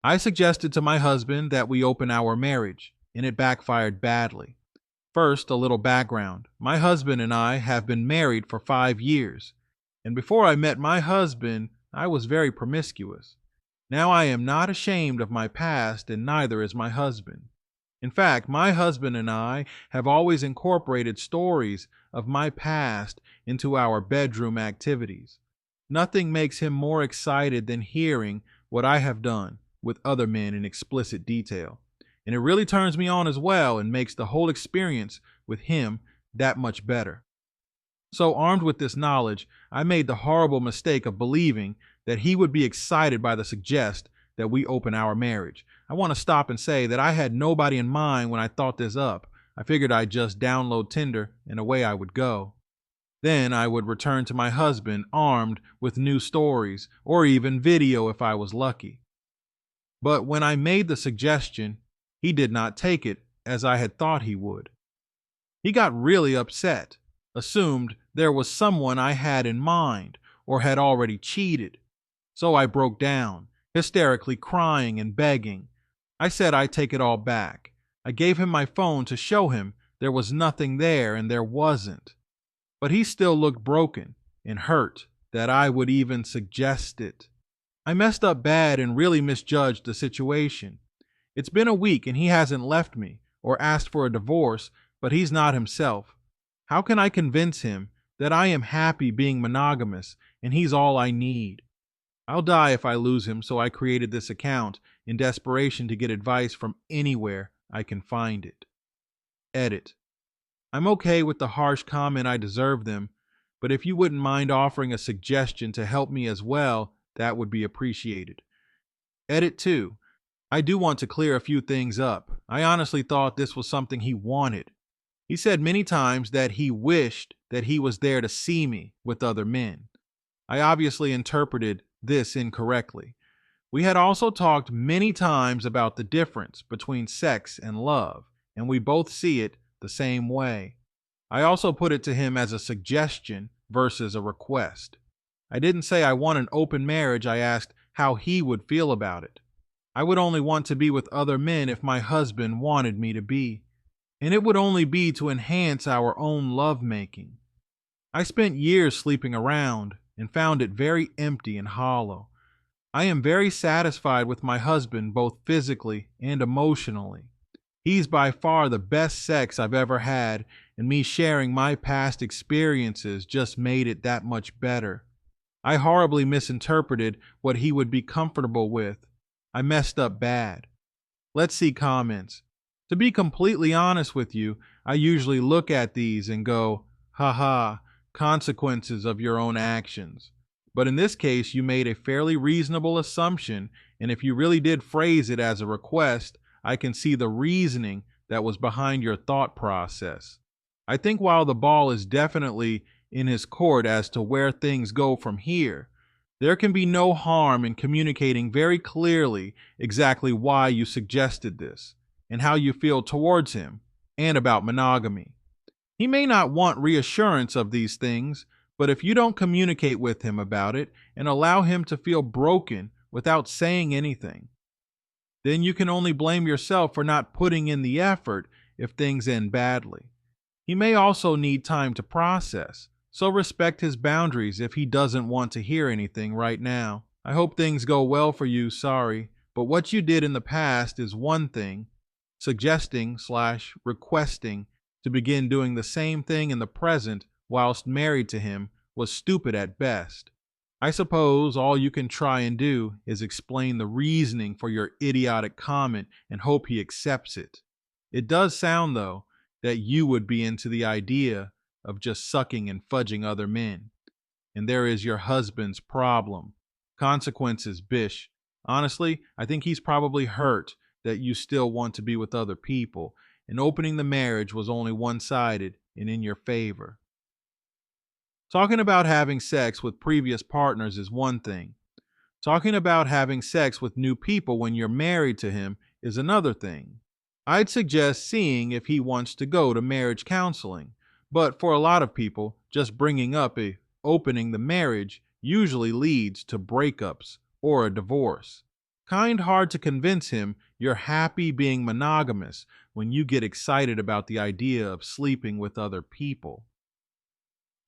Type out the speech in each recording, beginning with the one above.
I suggested to my husband that we open our marriage, and it backfired badly. First, a little background. My husband and I have been married for 5 years, and before I met my husband, I was very promiscuous. Now I am not ashamed of my past, and neither is my husband. In fact, my husband and I have always incorporated stories of my past into our bedroom activities. Nothing makes him more excited than hearing what I have done with other men in explicit detail. And it really turns me on as well and makes the whole experience with him that much better. So, armed with this knowledge, I made the horrible mistake of believing that he would be excited by the suggest that we open our marriage. I want to stop and say that I had nobody in mind when I thought this up. I figured I'd just download Tinder and away I would go. Then I would return to my husband armed with new stories or even video if I was lucky. But when I made the suggestion, he did not take it as I had thought he would. He got really upset, assumed there was someone I had in mind or had already cheated. So I broke down, hysterically crying and begging. I said I'd take it all back. I gave him my phone to show him there was nothing there, and there wasn't. But he still looked broken and hurt that I would even suggest it. I messed up bad and really misjudged the situation. It's been a week and he hasn't left me or asked for a divorce, but he's not himself. How can I convince him that I am happy being monogamous and he's all I need? I'll die if I lose him, so I created this account in desperation to get advice from anywhere I can find it. Edit. I'm okay with the harsh comment, I deserve them, but if you wouldn't mind offering a suggestion to help me as well, that would be appreciated. Edit 2. I do want to clear a few things up. I honestly thought this was something he wanted. He said many times that he wished that he was there to see me with other men. I obviously interpreted this incorrectly. We had also talked many times about the difference between sex and love, and we both see it the same way. I also put it to him as a suggestion versus a request. I didn't say I want an open marriage. I asked how he would feel about it. I would only want to be with other men if my husband wanted me to be, and it would only be to enhance our own lovemaking. I spent years sleeping around and found it very empty and hollow. I am very satisfied with my husband both physically and emotionally. He's by far the best sex I've ever had, and me sharing my past experiences just made it that much better. I horribly misinterpreted what he would be comfortable with. I messed up bad. Let's see comments. To be completely honest with you, I usually look at these and go, haha, consequences of your own actions. But in this case, you made a fairly reasonable assumption, and if you really did phrase it as a request, I can see the reasoning that was behind your thought process. I think while the ball is definitely in his court as to where things go from here, there can be no harm in communicating very clearly exactly why you suggested this and how you feel towards him and about monogamy. He may not want reassurance of these things, but if you don't communicate with him about it and allow him to feel broken without saying anything, then you can only blame yourself for not putting in the effort if things end badly. He may also need time to process, so respect his boundaries if he doesn't want to hear anything right now. I hope things go well for you, sorry, but what you did in the past is one thing. Suggesting/requesting to begin doing the same thing in the present whilst married to him was stupid at best. I suppose all you can try and do is explain the reasoning for your idiotic comment and hope he accepts it. It does sound, though, that you would be into the idea of just sucking and fudging other men. And there is your husband's problem. Consequences, bish. Honestly, I think he's probably hurt that you still want to be with other people, and opening the marriage was only one-sided and in your favor. Talking about having sex with previous partners is one thing. Talking about having sex with new people when you're married to him is another thing. I'd suggest seeing if he wants to go to marriage counseling, but for a lot of people, just bringing up opening the marriage usually leads to breakups or a divorce. Kind hard to convince him you're happy being monogamous when you get excited about the idea of sleeping with other people.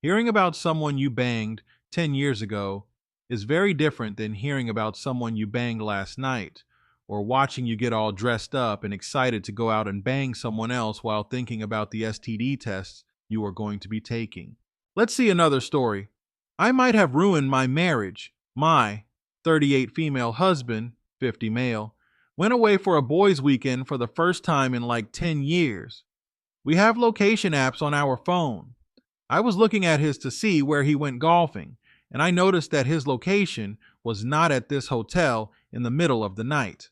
Hearing about someone you banged 10 years ago is very different than hearing about someone you banged last night, or watching you get all dressed up and excited to go out and bang someone else while thinking about the STD tests you are going to be taking. Let's see another story. I might have ruined my marriage. My 38 female husband, 50 male, went away for a boys' weekend for the first time in like 10 years. We have location apps on our phone. I was looking at his to see where he went golfing, and I noticed that his location was not at this hotel in the middle of the night.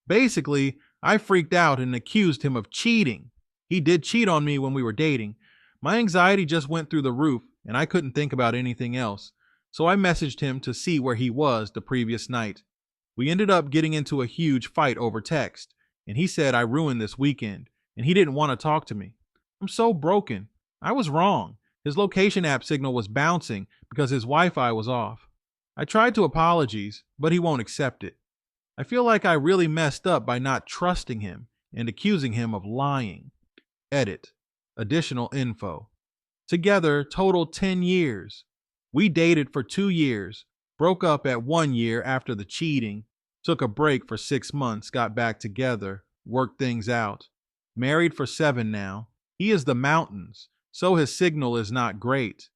Basically, I freaked out and accused him of cheating. He did cheat on me when we were dating. My anxiety just went through the roof, and I couldn't think about anything else. So I messaged him to see where he was the previous night. We ended up getting into a huge fight over text, and he said I ruined this weekend, and he didn't want to talk to me. I'm so broken. I was wrong. His location app signal was bouncing because his Wi-Fi was off. I tried to apologize, but he won't accept it. I feel like I really messed up by not trusting him and accusing him of lying. Edit. Additional info. Together, total 10 years. We dated for 2 years, broke up at 1 year after the cheating, took a break for 6 months, got back together, worked things out. Married for 7 now. He is the mountains, so his signal is not great.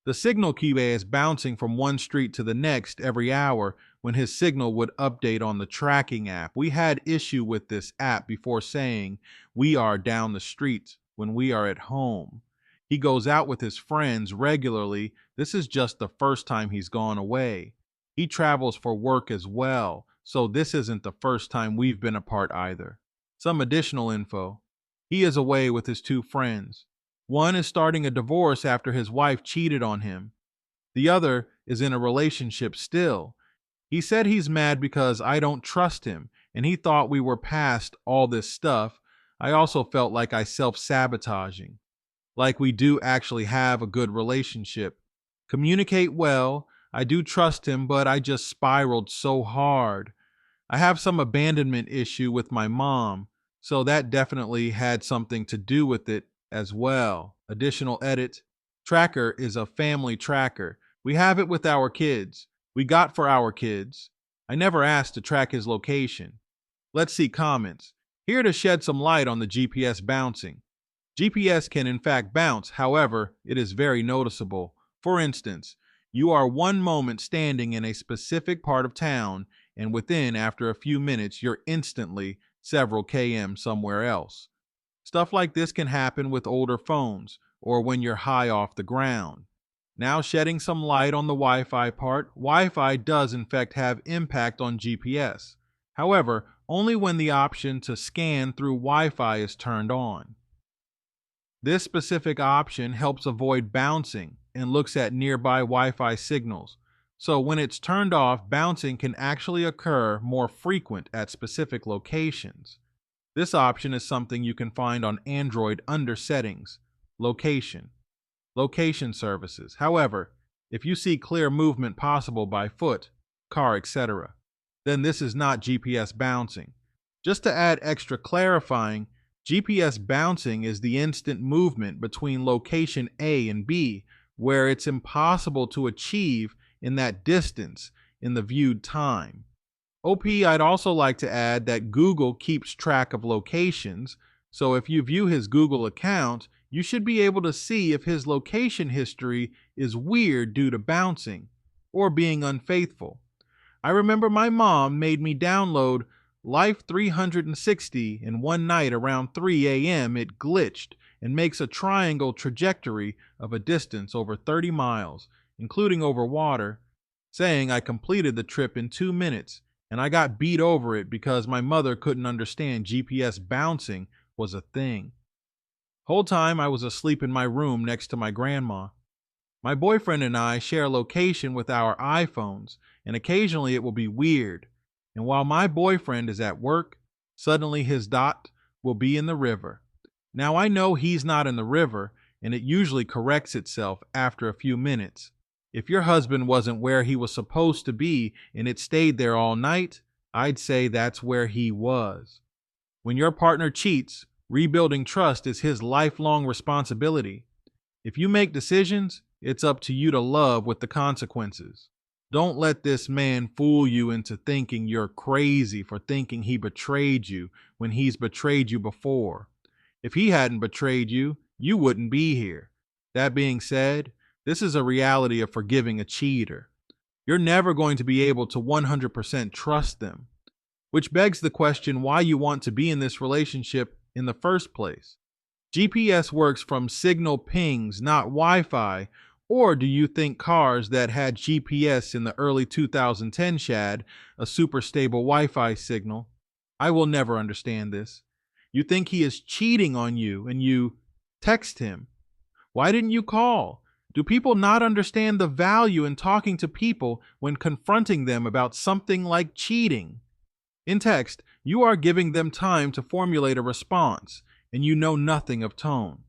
The signal cube is bouncing from one street to the next every hour when his signal would update on the tracking app. We had issue with this app before saying we are down the street when we are at home. He goes out with his friends regularly. This is just the first time he's gone away. He travels for work as well, so this isn't the first time we've been apart either. Some additional info. He is away with his 2 friends. One is starting a divorce after his wife cheated on him. The other is in a relationship still. He said he's mad because I don't trust him, and he thought we were past all this stuff. I also felt like I self-sabotaging, like we do actually have a good relationship. Communicate well. I do trust him, but I just spiraled so hard. I have some abandonment issue with my mom, so that definitely had something to do with it as well. Additional edit. Tracker is a family tracker. We have it with our kids. We got for our kids. I never asked to track his location. Let's see comments. Here to shed some light on the GPS bouncing. GPS can in fact bounce, however, it is very noticeable. For instance, you are one moment standing in a specific part of town, and after a few minutes, you're instantly several km somewhere else. Stuff like this can happen with older phones or when you're high off the ground. Now shedding some light on the Wi-Fi part, Wi-Fi does in fact have impact on GPS. However, only when the option to scan through Wi-Fi is turned on. This specific option helps avoid bouncing and looks at nearby Wi-Fi signals. So when it's turned off, bouncing can actually occur more frequent at specific locations. This option is something you can find on Android under Settings, Location, Location Services. However, if you see clear movement possible by foot, car, etc., then this is not GPS bouncing. Just to add extra clarifying, GPS bouncing is the instant movement between location A and B, where it's impossible to achieve in that distance in the viewed time. I'd also like to add that Google keeps track of locations, so if you view his Google account, you should be able to see if his location history is weird due to bouncing or being unfaithful. I remember my mom made me download Life 360, and one night around 3 a.m. it glitched and makes a triangle trajectory of a distance over 30 miles, including over water, saying I completed the trip in 2 minutes. And I got beat over it because my mother couldn't understand GPS bouncing was a thing. Whole time I was asleep in my room next to my grandma. My boyfriend and I share a location with our iPhones, and occasionally it will be weird. And while my boyfriend is at work, suddenly his dot will be in the river. Now I know he's not in the river, and it usually corrects itself after a few minutes. If your husband wasn't where he was supposed to be and it stayed there all night, I'd say that's where he was. When your partner cheats, rebuilding trust is his lifelong responsibility. If you make decisions, it's up to you to love with the consequences. Don't let this man fool you into thinking you're crazy for thinking he betrayed you when he's betrayed you before. If he hadn't betrayed you, you wouldn't be here. That being said, this is a reality of forgiving a cheater. You're never going to be able to 100% trust them, which begs the question why you want to be in this relationship in the first place. GPS works from signal pings, not Wi Fi. Or do you think cars that had GPS in the early 2010s had a super stable Wi Fi signal? I will never understand this. You think he is cheating on you and you text him. Why didn't you call? Do people not understand the value in talking to people when confronting them about something like cheating? In text, you are giving them time to formulate a response, and you know nothing of tone.